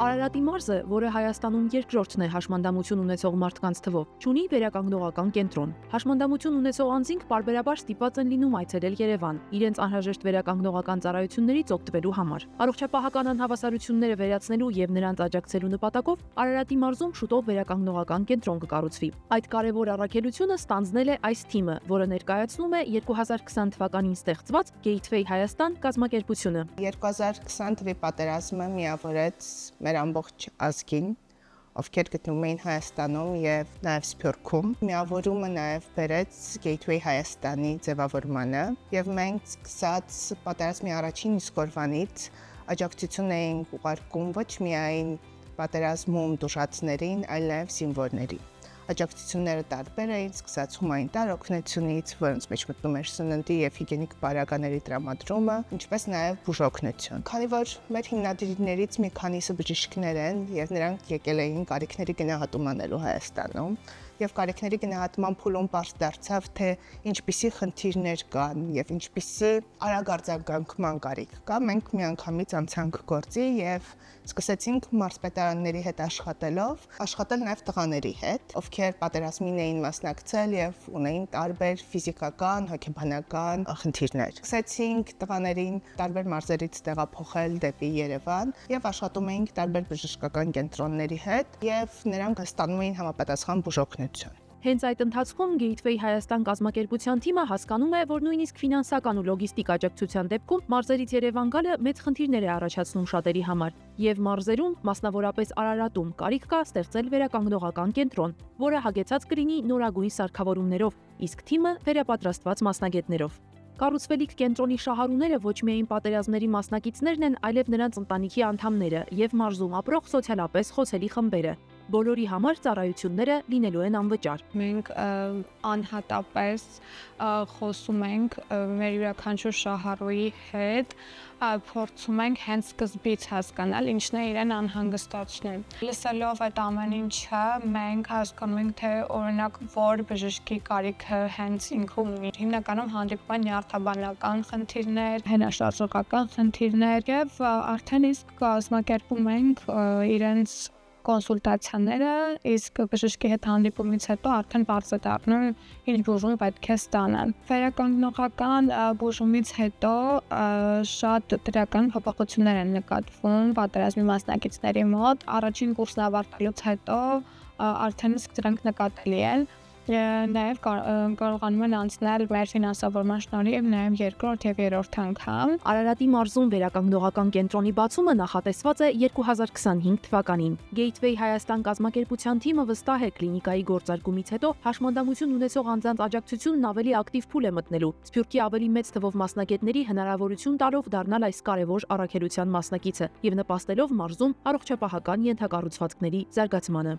Արարատի մարզը, որը Հայաստանում երկրորդն է հաշմանդամություն ունեցող մարդկանց թվով, ունի վերականգնողական կենտրոն։ Հաշմանդամություն ունեցող անձինք պարբերաբար ստիպված են լինում այցելել Երևան, իրենց անհրաժեշտ վերականգնողական ծառայություններից օգտվելու համար։ Առողջապահական անհավասարությունները վերացնելու եւ նրանց աջակցելու նպատակով Արարատի մարզում շուտով վերականգնողական կենտրոն կկառուցվի։ Այդ կարևոր առաքելությունը ստանձնել է այս թիմը, որը ներկայացնում է 2020 թվականին ստեղծված Gateway Հայաստան կազմակերպությունը։ 2020 թվականի պատերազմը միավորեց մեր ամբողջ ազգին, ովքեր գտնվում էին Հայաստանում եւ նաեւ Սփյուռքում։ Միավորումը նաեւ բերեց Gateway Հայաստանի ձևավորմանը եւ մենք սկսած պատերազմի առաջին իսկ օրվանից աջակցություն էինք ուղարկում ոչ միայն պատերազմում դժվարներին, այլ նաեւ զինվորներին։ Աջակցությունները տարբեր էին, սկսած հումանիտար օգնությունից, որոնց մեջ մտնում էր սննդի եւ հիգիենիկ բարակաների տրամադրումը, ինչպես նաեւ բուժօգնություն։ Քանի որ մեր հիմնադիրներից մի քանիսը բժիշկներ են եւ նրանք եկել էին կարիքների գնահատում անելու Հայաստանում, եւ կարիքների գնահատման փուլում պարզ դարձավ, թե ինչպիսի խնդիրներ կան եւ ինչպիսի արագ արձագանքման կարիք կա։ Մենք միանգամից անցանք գործի եւ սկսեցինք մարզպետարանների հետ աշխատել նաեւ տղաների հետ, ովքեր պատերազմին էին մասնակցել եւ ունեին տարբեր ֆիզիկական, հոգեբանական խնդիրներ։ Սկսեցինք տղաներին տարբեր մարզերից տեղափոխել դեպի Երևան եւ աշխատում էինք տարբեր բժշկական կենտրոնների հետ եւ նրանք ստանում էին համապատասխան բուժօգնություն։ Հենց այդ ընթացքում Gateway Հայաստան կազմակերպության թիմը հասկանում է, որ նույնիսկ ֆինանսական ու լոգիստիկ աջակցության դեպքում մարզերից Երևան գալը մեծ խնդիրներ է առաջացնում շատերի համար, եւ մարզերում, մասնավորապես Արարատում, կարիք կա ստեղծել վերականգնողական կենտրոն, որը հագեցած կլինի նորագույն սարքավորումներով, իսկ թիմը վերապատրաստված մասնագետներով։ Կառուցվելիք կենտրոնի շահառուները ոչ միայն պատերազմների մասնակիցներն են, այլև նրանց ընտանիքի անդամները եւ մարզում ապրող սոցիալապես խոցելի խմբերը։ Բոլորի համար ծառայությունները լինելու են անվճար։ Մենք անհատապես խոսում ենք մեր յուրաքանչյուր շահառուի հետ, փորձում ենք հենց սկզբից հասկանալ ինչն է իրեն անհանգստացնում։ Լսելով այդ ամեն ինչը, մենք հասկանում ենք, թե օրինակ որ բժշկի կարիքը հենց ինքը ունի։ Հիմնականում հանդիպում են նյարդաբանական խնդիրներ, հենաշարժողական խնդիրներ եւ արդեն իսկ կազմակերպում ենք իրենց կոնսուլտացիաները, իսկ բժշկի հետ հանդիպումից հետո արդեն բարձ է դառնում ինչ բուժում պետք է ստանան։ Վերականգնողական բուժումից հետո շատ դրական փոփոխություններ են նկատվում պատերազմի մասնակիցների մոտ։ Առաջին կուրսն ավարտելուց հետո արդեն իսկ դրանք նկատելի են։ Նաև կարողանում են անցնել մեր ֆինանսավորման շնորհիվ նաև երկրորդ եւ երրորդ անգամ։ Արարատի մարզում վերականգնողական կենտրոնի բացումը նախատեսված է 2025 թվականին։ Gateway Հայաստան կազմակերպության թիմը վստահ է կլինիկայի գործարկումից հետո հաշմանդամություն ունեցող անձանց աջակցությունն ավելի ակտիվ փուլ է մտնելու, Սփյուռքի ավելի մեծ թվով մասնագետների հնարավորություն տալով դառնալ այս կարևոր առաքելության մասնակիցը եւ նպաստելով մարզում առողջապահական ենթակառուցվածքների զարգացմանը։